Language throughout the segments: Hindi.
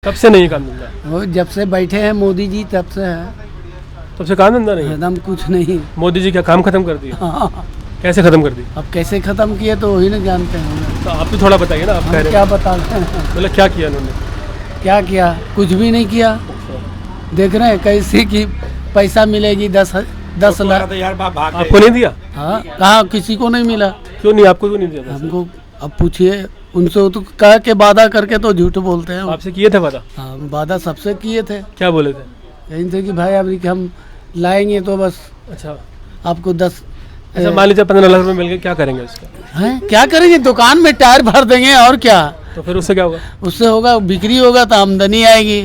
कब से नहीं काम धंधा? वो जब से बैठे हैं मोदी जी तब से है। तब से काम धंधा नहीं है? एकदम कुछ नहीं। मोदी जी क्या काम खत्म कर दिया? हाँ। कैसे खत्म कर दी? अब कैसे खत्म किए तो वही नहीं जानते हैं। तो आप भी थोड़ा बताइए ना, आप कह रहे क्या बता रहे हैं? मतलब क्या किया उन्होंने? क्या किया? कुछ भी नहीं किया। देख रहे हैं कैसे कि पैसा मिलेगी 10 लाख। आपको नहीं दिया? हाँ, कहाँ किसी को नहीं मिला। क्यों नहीं, आपको क्यों नहीं दिया? हमको अब पूछिए उनसे, तो कह के वादा करके तो झूठ बोलते हैं। आपसे किए थे वादा? हाँ, वादा सबसे किए थे। क्या बोले थे? कहीं थे कि भाई अभी हम लाएंगे तो बस अच्छा, आपको 10 अच्छा मान लीजिए 15 लाख रुपए मिल गए, क्या करेंगे उसका? हैं? क्या करेंगे? दुकान में टायर भर देंगे और क्या। तो फिर उससे क्या होगा? उससे होगा बिक्री होगा तो आमदनी आएगी।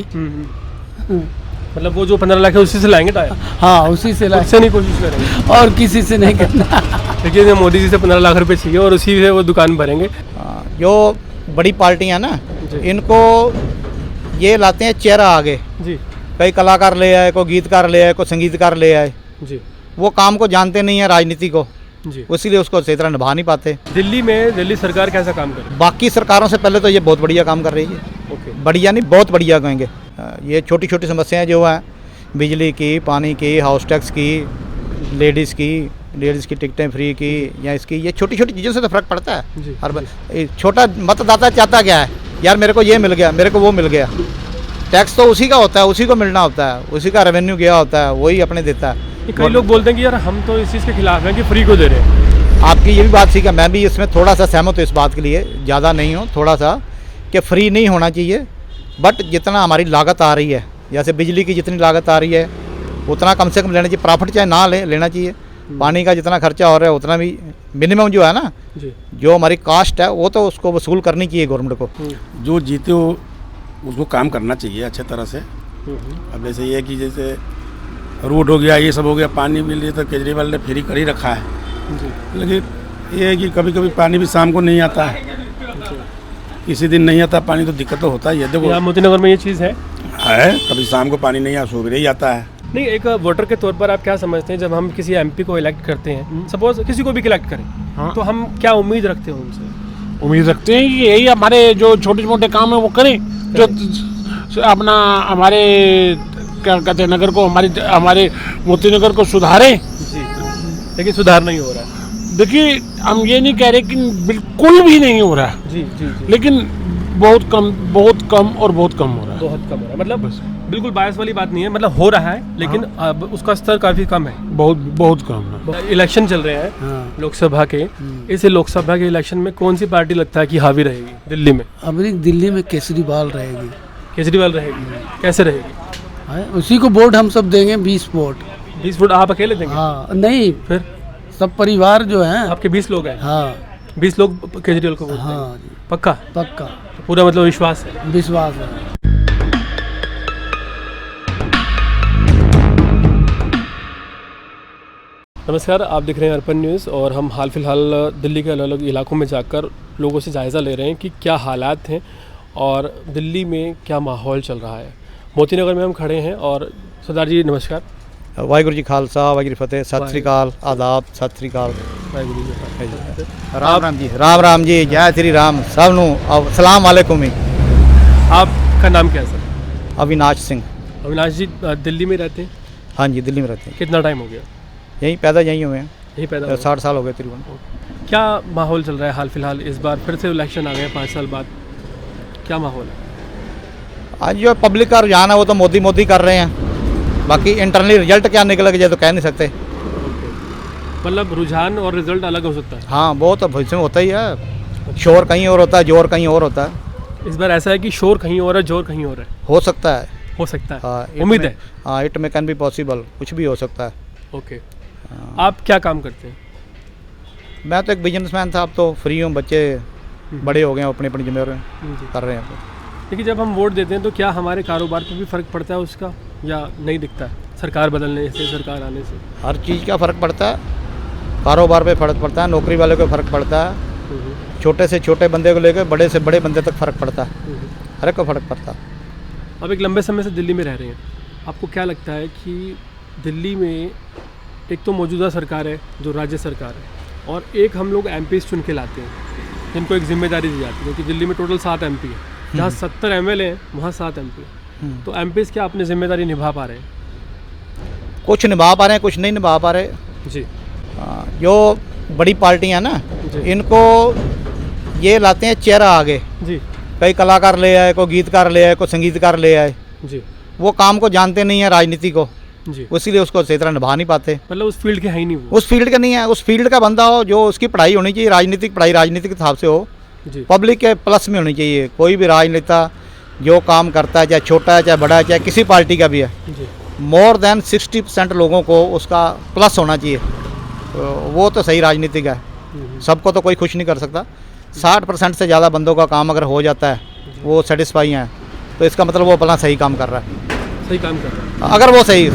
मतलब वो जो 15 लाख है उसी से लाएंगे टायर? हाँ, उसी से लाएंगे। उससे नहीं कोशिश करेंगे और किसी से नहीं करना। देखिए मोदी जी से 15 लाख रुपए चाहिए और उसी से वो दुकान भरेंगे। जो बड़ी पार्टियां ना, जी। इनको ये लाते हैं चेहरा आगे। जी कई कलाकार ले आए, कोई गीतकार ले आए, कोई संगीतकार ले आए। जी वो काम को जानते नहीं है, राजनीति को, जी। इसीलिए उसको सही तरह निभा नहीं पाते। दिल्ली सरकार कैसा काम करे? बाकी सरकारों से पहले तो ये बहुत बढ़िया काम कर रही है। ओके। बढ़िया नहीं, बहुत बढ़िया कहेंगे। ये छोटी छोटी समस्याएं जो हैं, बिजली की, पानी की, हाउस टैक्स की, लेडीज़ की टिकटें फ्री की, या इसकी, ये छोटी छोटी चीज़ों से तो फ़र्क पड़ता है। जी, हर छोटा मतदाता चाहता क्या है, यार मेरे को ये मिल गया, मेरे को वो मिल गया। टैक्स तो उसी का होता है, उसी को मिलना होता है, उसी का रेवेन्यू गया होता है, वही अपने देता है। कई लोग बोलते हैं कि यार हम तो इस चीज़ के खिलाफ हैं कि फ्री को दे रहे हैं। आपकी ये भी बात ठीक है, मैं भी इसमें थोड़ा सा सहमत हूँ इस बात के लिए, ज़्यादा नहीं हूँ, थोड़ा सा, कि फ्री नहीं होना चाहिए। बट जितना हमारी लागत आ रही है, जैसे बिजली की जितनी लागत आ रही है उतना कम से कम लेना चाहिए। प्रॉफिट चाहे ना लेना चाहिए। पानी का जितना खर्चा हो रहा है उतना भी मिनिमम जो है ना, जो हमारी कास्ट है वो तो उसको वसूल करनी चाहिए गवर्नमेंट को। जो जीते हो उसको काम करना चाहिए अच्छे तरह से। अब जैसे ये कि जैसे रोड हो गया, ये सब हो गया, पानी भी लिए तो केजरीवाल ने फ्री कर ही रखा है। लेकिन ये है कि कभी कभी पानी भी शाम को नहीं आता है, किसी दिन नहीं आता पानी, तो दिक्कत तो होता ही है। देखो मोती नगर में ये चीज़ है, कभी शाम को पानी नहीं आता, सुबह ही आता है। नहीं, एक वोटर के तौर पर आप क्या समझते हैं, जब हम किसी एमपी को इलेक्ट करते हैं, सपोज किसी को भी इलेक्ट करें, हाँ। तो हम क्या उम्मीद रखते हैं उनसे? उम्मीद रखते हैं कि यही हमारे जो छोटे मोटे काम है वो करें, जो अपना हमारे क्या कहते हैं नगर को, हमारे मोती नगर को सुधारें। जी, लेकिन सुधार नहीं हो रहा है। देखिए हम ये नहीं कह रहे कि बिल्कुल भी नहीं हो रहा है, जी जी जी। लेकिन बहुत कम और बहुत कम हो रहा है। बहुत कम हो रहा है, मतलब बिल्कुल बायस वाली बात नहीं है, मतलब हो रहा है लेकिन अब उसका स्तर काफ़ी कम है। बहुत कम है। इलेक्शन चल रहे हैं हाँ। लोकसभा के, इस लोकसभा के इलेक्शन में कौन सी पार्टी लगता है कि हावी रहेगी दिल्ली में? अभी दिल्ली में केजरीवाल रहेगी। केजरीवाल रहेगी? कैसे रहेगी? है? उसी को वोट हम सब देंगे, 20 वोट। 20 वोट आप अकेले देंगे? हाँ, नहीं, फिर सब परिवार जो है। आपके 20 लोग हैं? हाँ 20 लोग केजरीवाल को वोट हाँ देंगे? जी, पक्का? पक्का पूरा मतलब विश्वास है? विश्वास है। नमस्कार, आप देख रहे हैं अर्पण न्यूज़ और हम हाल फिलहाल दिल्ली के अलग अलग इलाकों में जाकर लोगों से जायज़ा ले रहे हैं कि क्या हालात हैं और दिल्ली में क्या माहौल चल रहा है। मोती नगर में हम खड़े हैं और सरदार जी नमस्कार। वाहिगुरू जी खालसा, वाहिगुरू फतेह, सत श्री अकाल, आदाब, सत श्री अकाल, वाहिगुरू जी का खालसा। राम जी, जय श्री राम, सबनू सलाम वालेकुम। आपका नाम क्या है सर? अविनाश सिंह। अविनाश जी दिल्ली में रहते हैं? हाँ जी, दिल्ली में रहते हैं। कितना टाइम हो गया? यहीं पैदा यहीं हुए हैं, यही पैदा 60 साल हो गए तकरीबन। क्या माहौल चल रहा है हाल फिलहाल? इस बार फिर से इलेक्शन आ गए 5 साल बाद, क्या माहौल है? आज जो पब्लिक का रुझान है वो तो मोदी कर रहे हैं, बाकी इंटरनली रिजल्ट क्या निकलेगा तो कह नहीं सकते। मतलब रुझान और रिजल्ट अलग हो सकता है? हाँ, वो तो भविष्य में होता ही है। शोर कहीं और होता है, जोर कहीं और होता है। इस बार ऐसा है कि शोर कहीं और है, जोर कहीं और है? हो सकता है, हो सकता है। हाँ, उम्मीद है? हाँ, इट में कैन बी पॉसिबल, कुछ भी हो सकता है। ओके। आप क्या काम करते हैं? मैं तो एक बिजनेसमैन था, अब तो फ्री हूँ, बच्चे बड़े हो गए हैं, अपनी जिम्मेदारी कर रहे हैं। लेकिन जब हम वोट देते हैं तो क्या हमारे कारोबार पर भी फ़र्क पड़ता है उसका, या नहीं दिखता है? सरकार बदलने से, सरकार आने से हर चीज़ का फ़र्क पड़ता है। कारोबार पे फ़र्क पड़ता है, नौकरी वाले को फ़र्क पड़ता है, छोटे से छोटे बंदे को लेकर बड़े से बड़े बंदे तक फ़र्क पड़ता है, हर एक को फ़र्क पड़ता है। अब एक लंबे समय से दिल्ली में रह रहे हैं, आपको क्या लगता है कि दिल्ली में एक तो मौजूदा सरकार है जो राज्य सरकार है, और एक हम लोग एमपी चुन के लाते हैं जिनको एक जिम्मेदारी दी जाती है, क्योंकि दिल्ली में टोटल 7 एमपी है, जहाँ 70 MLA हैं वहाँ 7 MP। तो MPs क्या अपनी जिम्मेदारी निभा पा रहे हैं? कुछ निभा पा रहे हैं, कुछ नहीं निभा पा रहे। जी जो बड़ी पार्टियां ना, जी। इनको ये लाते हैं चेहरा आगे। जी कई कलाकार ले आए, कोई गीतकार ले आए, कोई संगीतकार ले आए। जी वो काम को जानते नहीं है, राजनीति को, जी। इसीलिए उसको सही तरह निभा नहीं पाते। मतलब उस फील्ड के है ही नहीं वो। उस फील्ड का नहीं है, उस फील्ड का बंदा हो जो उसकी पढ़ाई होनी चाहिए, राजनीतिक पढ़ाई राजनीतिक हिसाब से हो, जी पब्लिक के प्लस में होनी चाहिए। कोई भी राजनेता जो काम करता है, चाहे छोटा है चाहे बड़ा है, चाहे किसी पार्टी का भी है, जी मोर देन 60% लोगों को उसका प्लस होना चाहिए। तो वो तो सही राजनीतिक है। सबको तो कोई खुश नहीं कर सकता। 60% से ज़्यादा बंदों का काम अगर हो जाता है, वो सेटिस्फाई हैं, तो इसका मतलब वो अपना सही काम कर रहा है। सही काम कर रहा है। अगर वो सही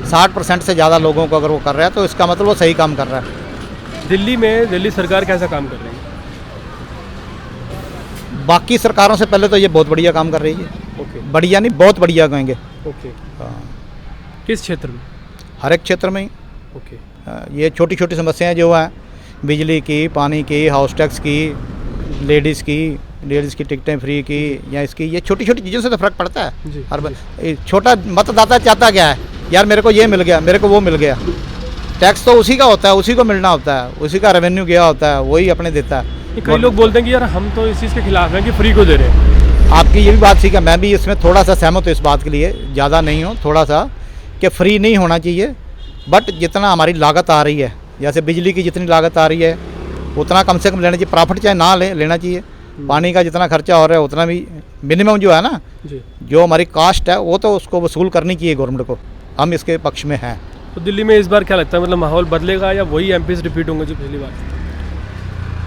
60% से ज़्यादा लोगों को अगर वो कर रहा है, तो इसका मतलब वो सही काम कर रहा है। दिल्ली में दिल्ली सरकार कैसा काम कर रही है? बाकी सरकारों से पहले तो ये बहुत बढ़िया काम कर रही है। ओके बढ़िया नहीं, बहुत बढ़िया कहेंगे। ओके। किस क्षेत्र में? हर एक क्षेत्र में ही। ओके ये छोटी छोटी समस्याएं जो हैं, बिजली की, पानी की, हाउस टैक्स की, लेडीज़ की टिकटें फ्री की, या इसकी, ये छोटी छोटी चीज़ों से तो फ़र्क पड़ता है। जी, हर छोटा मतदाता चाहता क्या है, यार मेरे को ये मिल गया, मेरे को वो मिल गया। टैक्स तो उसी का होता है, उसी को मिलना होता है, उसी का रेवेन्यू गया होता है, वही अपने देता है। कई लोग बोलते हैं कि यार हम तो इस चीज़ के खिलाफ हैं कि फ्री को दे रहे हैं। आपकी ये भी बात ठीक है, मैं भी इसमें थोड़ा सा सहमत हूँ इस बात के लिए, ज़्यादा नहीं हूँ, थोड़ा सा, कि फ्री नहीं होना चाहिए। बट जितना हमारी लागत आ रही है, जैसे बिजली की जितनी लागत आ रही है, उतना कम से कम लेना चाहिए। प्रॉफिट चाहे ना लेना चाहिए। पानी का जितना खर्चा हो रहा है उतना भी मिनिमम जो है ना, जी जो हमारी कास्ट है, वो तो उसको वसूल करनी चाहिए गवर्नमेंट को। हम इसके पक्ष में हैं। तो दिल्ली में इस बार क्या लगता है, मतलब माहौल बदलेगा या वही MPs रिपीट होंगे जो पिछली बार?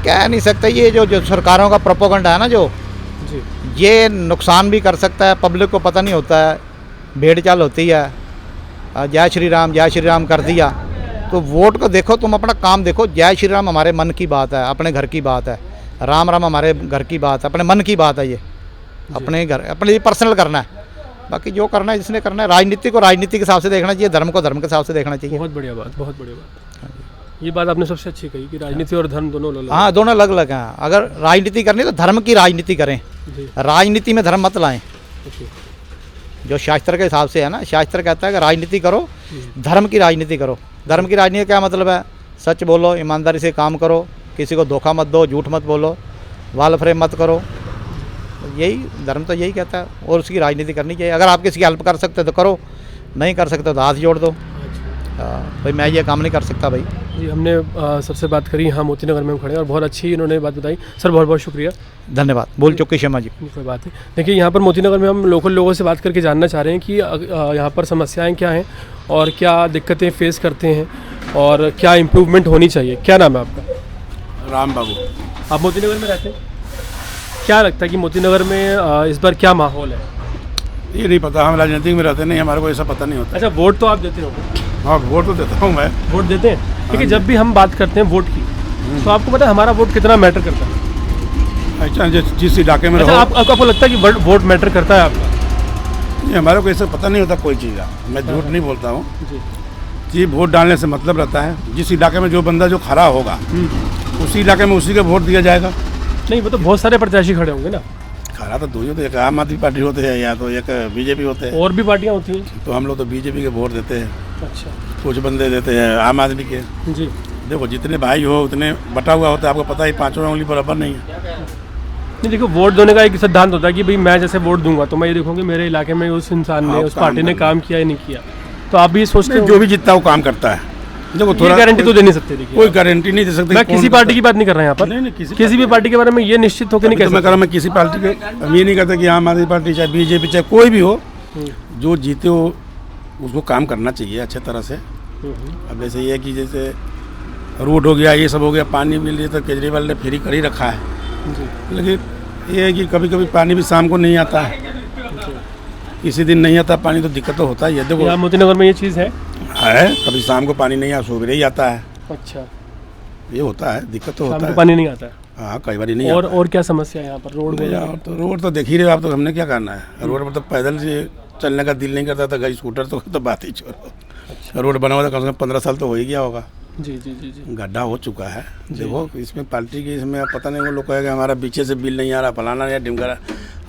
कह नहीं सकते। ये जो सरकारों का प्रोपोगंडा है ना, जो जी ये नुकसान भी कर सकता है, पब्लिक को पता नहीं होता है, भेड़ चाल होती है, जय श्री राम कर दिया। तो वोट को देखो, तुम अपना काम देखो। जय श्री राम हमारे मन की बात है, अपने घर की बात है। राम राम हमारे घर की बात है, अपने मन की बात है। ये अपने घर, अपने लिए पर्सनल करना है। बाकी जो करना है, जिसने करना है, राजनीति को राजनीति के हिसाब से देखना चाहिए, धर्म को धर्म के हिसाब से देखना चाहिए। बहुत बढ़िया बात, बहुत बढ़िया बात। ये बात आपने सबसे अच्छी कही कि राजनीति और धर्म दोनों अलग। हाँ, दोनों अलग अलग हैं। अगर राजनीति करनी है तो धर्म की राजनीति करें, जी राजनीति में धर्म मत लाएं। ओके जो शास्त्र के हिसाब से है ना, शास्त्र कहता है कि राजनीति करो, धर्म की राजनीति करो। धर्म की राजनीति क्या मतलब है? सच बोलो, ईमानदारी से काम करो, किसी को धोखा मत दो, झूठ मत बोलो, वाल फ्रेम मत करो। यही धर्म तो यही कहता है, और उसकी राजनीति करनी चाहिए। अगर आप किसी की हेल्प कर सकते हो तो करो, नहीं कर सकते तो हाथ जोड़ दो। भाई मैं ये काम नहीं कर सकता भाई। जी, हमने सबसे बात करी, यहाँ मोती नगर में हम खड़े हैं और बहुत अच्छी इन्होंने बात बताई। सर बहुत बहुत शुक्रिया। धन्यवाद। भूल चुकी क्षमा जी। कोई बात नहीं। देखिए, यहाँ पर मोती नगर में हम लोकल लोगों से बात करके जानना चाह रहे हैं कि यहाँ पर समस्याएं क्या हैं और क्या दिक्कतें फेस करते हैं और क्या इम्प्रूवमेंट होनी चाहिए। क्या नाम है आपका? राम बाबू। आप मोती नगर में रहते हैं? क्या लगता है कि मोती नगर में इस बार क्या माहौल है? ये नहीं पता, हम राजनीति में रहते नहीं, हमारे को ऐसा पता नहीं होता। अच्छा, वोट तो आप देते हो? हाँ, वोट तो देता हूँ मैं। वोट देते हैं? ठीक है, जब भी हम बात करते हैं वोट की, तो आपको पता है हमारा वोट कितना मैटर करता है? अच्छा, जिस इलाके में अच्छा, रहो। आपको लगता है कि वोट मैटर करता है आपका? ये हमारे को ऐसा पता नहीं होता कोई चीज़ का। मैं झूठ नहीं बोलता हूँ जी जी। वोट डालने से मतलब रहता है, जिस इलाके में जो बंदा जो खड़ा होगा, उसी इलाके में उसी का वोट दिया जाएगा। नहीं, वो तो बहुत सारे प्रत्याशी खड़े होंगे ना। खड़ा तो दो ही होते हैं, एक आम आदमी पार्टी होते हैं या तो एक बीजेपी होते हैं। और भी पार्टियां होती हैं? तो हम लोग तो बीजेपी के वोट देते हैं, अच्छा कुछ बंदे देते हैं आम आदमी के। जी। देखो, जितने भाई हो उतने बटा हुआ होता है, आपको पता ही, पाँचों उंगली बराबर नहीं है। नहीं, देखो, वोट देने का एक सिद्धांत होता है कि भाई मैं जैसे वोट दूंगा तो मैं ये देखूंगी मेरे इलाके में उस इंसान ने, उस पार्टी ने काम किया या नहीं किया। तो आप भी सोचते हो जो भी जितना वो काम करता है। देखो, थोड़ा गारंटी तो दे नहीं सकते। देखिए, कोई गारंटी नहीं दे सकते। मैं किसी पार्टी की बात नहीं कर रहा यहाँ पर। नहीं, किसी भी पार्टी के बारे में ये निश्चित होकर नहीं कह मैं सकता। कह रहा, मैं किसी पार्टी के, हम ये नहीं कहते कि आम आदमी पार्टी चाहे बीजेपी चाहे कोई भी हो, जो जीते हो उसको काम करना चाहिए अच्छे तरह से। अब जैसे ये कि जैसे रोड हो गया, ये सब हो गया, पानी के लिए तो केजरीवाल ने फ्री कर ही रखा है। लेकिन ये है कि कभी कभी पानी भी शाम को नहीं आता है, किसी दिन नहीं आता पानी, तो दिक्कत तो होता ही है। देखो, मोती नगर में ये चीज़ है, कभी शाम को पानी नहीं आता, सुबह ही आता है। अच्छा, ये होता है, दिक्कत तो शाम होता को है। पानी नहीं आता है। हाँ, कई बार नहीं और आता। और क्या समस्या है यहाँ पर? रोड तो देख ही रहे हो आप, तो हमने क्या करना है? रोड पर तो पैदल से चलने का दिल नहीं करता था, गाड़ी स्कूटर तो बात ही छोड़ो। रोड बना हुआ था, कम से कम 15 साल तो हो ही गया होगा। जी जी जी जी। गड्ढा हो चुका है। देखो, इसमें पार्टी की, इसमें पता नहीं, वो लोग कहेगा हमारा पीछे से बिल नहीं आ रहा, फलाना या ढिमकारा।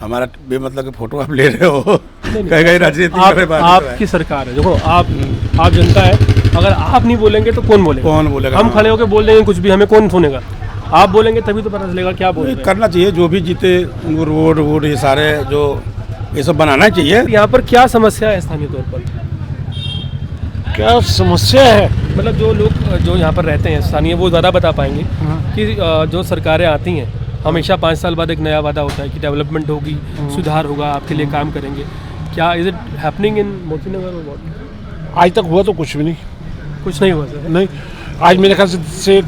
हमारा बेमतलब के फोटो आप ले रहे हो कहीं राजनीति कर रहे हैं। आपकी सरकार है, देखो आप जनता है, अगर आप नहीं बोलेंगे तो कौन बोलेगा? कौन बोलेगा? हम खड़े होकर बोल देंगे कुछ भी, हमें कौन सुनेगा? आप बोलेंगे तभी तो पता चलेगा क्या बोल रहे हैं। करना चाहिए, जो भी जीते उनको रोड वोड ये सारे जो ये सब बनाना चाहिए। यहाँ पर क्या समस्या है स्थानीय तौर पर? क्या समस्या है? मतलब जो लोग जो यहाँ पर रहते हैं स्थानीय, वो ज़्यादा बता पाएंगे कि जो सरकारें आती हैं हमेशा 5 साल बाद एक नया वादा होता है कि डेवलपमेंट होगी, सुधार होगा, आपके लिए काम करेंगे। क्या is it happening in Motinagar और व्हाट? आज तक हुआ तो कुछ भी नहीं। कुछ नहीं हुआ सर। नहीं, आज मेरे ख्याल से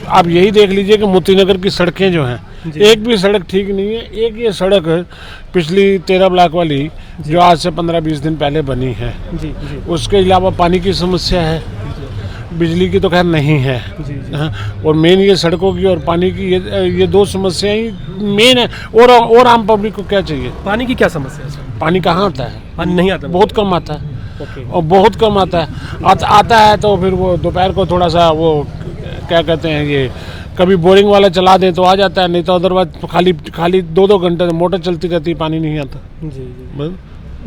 आप यही देख लीजिए कि मोतीनगर की सड़कें जो हैं, एक भी सड़क ठीक नहीं है। एक ये सड़क पिछली 13 ब्लॉक वाली जो आज से 15-20 दिन पहले बनी है, जी जी उसके अलावा पानी की समस्या है, बिजली की तो खैर नहीं है। जी जी। हाँ, और मेन ये सड़कों की और पानी की ये दो समस्याएं ही मेन है। और आम पब्लिक को क्या चाहिए? पानी की क्या समस्या है सर? पानी कहाँ आता है? पानी नहीं आता? बहुत कम आता है, ओके। और बहुत कम आता है। आता है तो फिर वो दोपहर को थोड़ा सा वो क्या कहते हैं, ये कभी बोरिंग वाला चला दें तो आ जाता है, नहीं तो अदरवाइज खाली 2-2 घंटे मोटर चलती रहती है, पानी नहीं आता। जी जी। बस।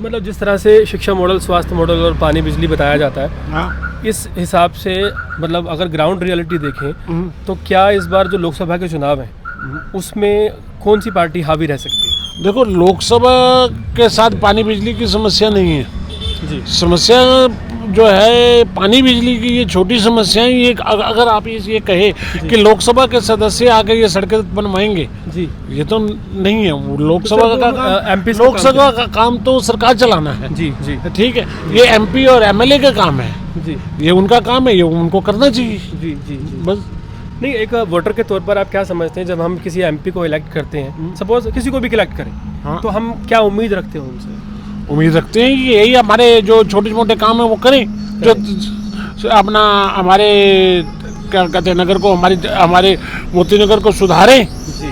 मतलब जिस तरह से शिक्षा मॉडल, स्वास्थ्य मॉडल और पानी बिजली बताया जाता है, हाँ। इस हिसाब से मतलब अगर ग्राउंड रियलिटी देखें तो क्या इस बार जो लोकसभा के चुनाव हैं उसमें कौन सी पार्टी हावी रह सकती है? देखो, लोकसभा के साथ पानी बिजली की समस्या नहीं है जी। समस्या जो है पानी बिजली की, ये छोटी समस्याएं। ये अगर आप ये कहे कि लोकसभा के सदस्य आकर ये सड़कें बनवाएंगे, जी, ये तो नहीं है। वो लोकसभा का काम, MP लोकसभा का काम तो सरकार चलाना है। जी जी ठीक है, ये MP और MLA का काम है, जी ये उनका काम है, ये उनको करना चाहिए। जी जी जी। बस। नहीं, एक वोटर के तौर पर आप क्या समझते हैं जब हम किसी MP को इलेक्ट करते हैं, सपोज किसी को भी इलेक्ट करें, हाँ। तो हम क्या उम्मीद रखते हैं उनसे? उम्मीद रखते हैं कि यही हमारे जो छोटे मोटे काम है वो करें, जो अपना हमारे क्या कहते हैं नगर को, हमारे मोतीनगर को सुधारें। जी,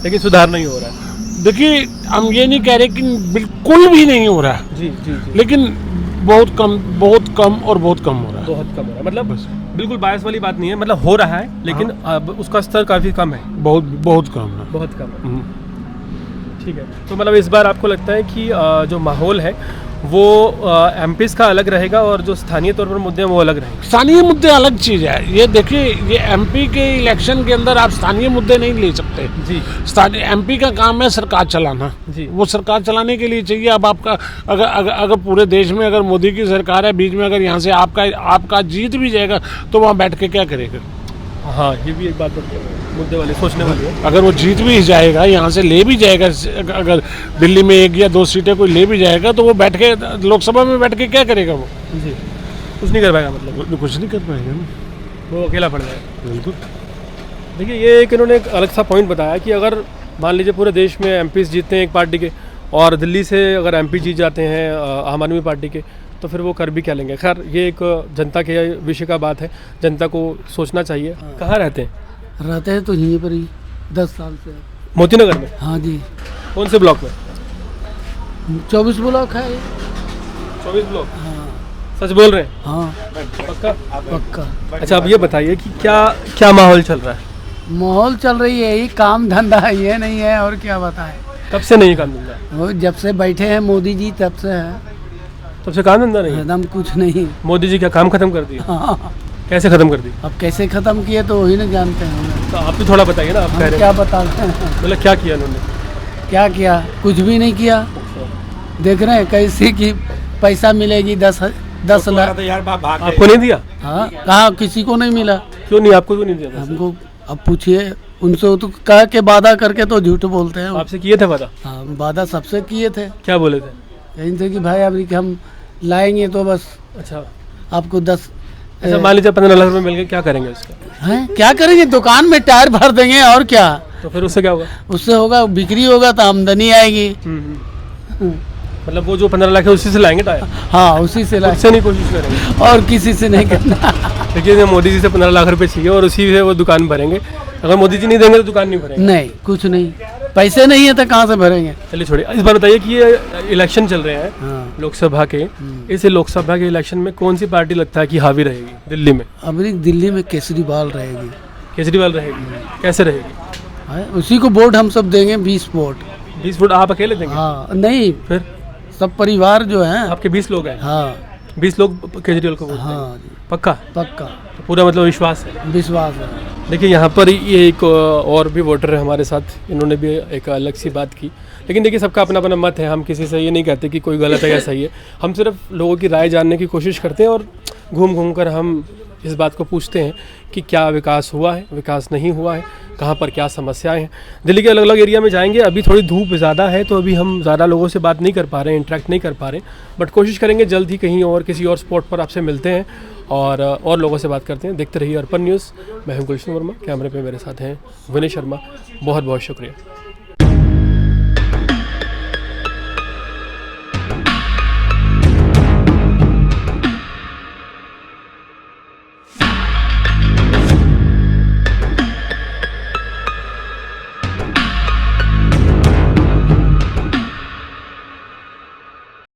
लेकिन सुधार नहीं हो रहा है। देखिए, हम ये नहीं कह रहे कि बिल्कुल भी नहीं हो रहा है, जी जी जी। लेकिन बहुत कम और बहुत कम हो रहा है। बहुत कम हो रहा है, मतलब बिल्कुल बायस वाली बात नहीं है, मतलब हो रहा है लेकिन अब उसका स्तर काफ़ी कम है। बहुत कम है। बहुत कम है। ठीक है, तो मतलब इस बार आपको लगता है कि जो माहौल है वो MPs का अलग रहेगा और जो स्थानीय तौर पर मुद्दे हैं वो अलग रहेंगे? स्थानीय मुद्दे अलग चीज़ है। ये देखिए, ये MP के इलेक्शन के अंदर आप स्थानीय मुद्दे नहीं ले सकते। जी। स्थानीय MP का काम है सरकार चलाना। जी। वो सरकार चलाने के लिए चाहिए। अब आपका अगर पूरे देश में अगर मोदी की सरकार है, बीच में अगर यहाँ से आपका जीत भी जाएगा तो वहाँ बैठ के क्या करेगा? हाँ, ये भी एक बात मुद्दे वाली सोचने वाली है। अगर वो जीत भी जाएगा, यहाँ से ले भी जाएगा, अगर दिल्ली में 1 या 2 सीटें कोई ले भी जाएगा, तो वो बैठ के लोकसभा में बैठ के क्या करेगा? वो जी, कुछ नहीं कर पाएगा, मतलब वो कुछ नहीं कर पाएगा ना, वो अकेला पड़ जाएगा। बिल्कुल। देखिए, ये एक इन्होंने एक अलग सा पॉइंट बताया कि अगर मान लीजिए पूरे देश में MPs जीतते हैं एक पार्टी के, और दिल्ली से अगर MP जीत जाते हैं आम आदमी पार्टी के, तो फिर वो कर भी क्या लेंगे? खैर, ये एक जनता के विषय का बात है, जनता को सोचना चाहिए। कहाँ रहते हैं? रहते हैं तो यहीं पर ही 10 साल से। मोतीनगर में? हाँ जी, कौन से ब्लॉक में? 24 ब्लॉक है ये। 24 ब्लॉक? हाँ सच बोल रहे हैं? हाँ, पक्का? पक्का। अच्छा, अब ये बताइए कि क्या माहौल चल रहा है? माहौल चल रही है, यही काम धंधा है, ये नहीं है और क्या बताएं। कब से नहीं काम धंधा? वो जब से बैठे हैं मोदी जी तब से है, तब से काम धंधा नहीं है? एकदम कुछ नहीं। मोदी जी क्या काम खत्म कर दिया? हाँ, कैसे खत्म कर दी? अब कैसे ख़त्म किए तो वही नहीं जानते हैं। तो आप भी थोड़ा बताइए ना, आप कह हम रहे क्या हैं, बताते हैं? मतलब क्या किया उन्होंने? क्या किया? कुछ भी नहीं किया। देख रहे हैं कैसे कि पैसा मिलेगी 10 लाख। आपको नहीं दिया? हाँ, कहाँ किसी को नहीं मिला। क्यों नहीं, आपको क्यों नहीं दिया? हमको अब पूछिए उनसे, तो कह के वादा करके तो झूठ बोलते हैं। आपसे किए थे वादा? हाँ, वादा सबसे किए थे। क्या बोले थे? कहीं थे कि भाई अभी कि हम लाएंगे तो बस अच्छा, आपको 10। ऐसा मान लीजिए 15 लाख रुपए मिल गए, क्या करेंगे उसका? हैं, क्या करेंगे? दुकान में टायर भर देंगे और क्या। तो फिर उससे क्या होगा? उससे होगा बिक्री होगा तो आमदनी आएगी। मतलब वो जो 15 लाख है उसी से लाएंगे टायर? हाँ, उसी से लाएंगे, उससे नहीं कोशिश करेंगे? और किसी से नहीं करना। देखिए, मोदी जी से 15 लाख रुपए चाहिए और उसी से वो दुकान भरेंगे। अगर मोदी जी नहीं देंगे तो दुकान नहीं भरेंगे? नहीं, कुछ नहीं, पैसे नहीं है तो कहाँ से भरेंगे। चलिए छोड़िए, इस बार बताइए कि ये इलेक्शन चल रहे हैं हाँ। लोकसभा के, इस लोकसभा के इलेक्शन में कौन सी पार्टी लगता है कि हावी रहेगी दिल्ली में? अभी दिल्ली में केजरीवाल रहेगी। केजरीवाल रहेगी? कैसे रहेगी? है, उसी को वोट हम सब देंगे, 20 वोट। 20 फुट आप अकेले देंगे? हाँ नहीं, फिर सब परिवार जो है। आपके 20 लोग हैं? हाँ 20 लोग केजरीवाल को वोट देंगे? हाँ जी, पक्का? पक्का पूरा मतलब विश्वास है? विश्वास है। देखिए यहाँ पर ये एक और भी वोटर है हमारे साथ, इन्होंने भी एक अलग सी बात की। लेकिन देखिए सबका अपना अपना मत है, हम किसी से ये नहीं कहते कि कोई गलत है या सही है। हम सिर्फ लोगों की राय जानने की कोशिश करते हैं और घूम घूम कर हम इस बात को पूछते हैं कि क्या विकास हुआ है, विकास नहीं हुआ है, कहाँ पर क्या समस्याएं हैं। दिल्ली के अलग अलग एरिया में जाएंगे। अभी थोड़ी धूप ज़्यादा है तो अभी हम ज़्यादा लोगों से बात नहीं कर पा रहे हैं, इंटरेक्ट नहीं कर पा रहे हैं, बट कोशिश करेंगे जल्द ही कहीं और किसी और स्पॉट पर आपसे मिलते हैं और लोगों से बात करते हैं। देखते रहिए अर्पण न्यूज़। मैं हूं गुलशन वर्मा, कैमरे पे मेरे साथ हैं विनय शर्मा। बहुत बहुत शुक्रिया।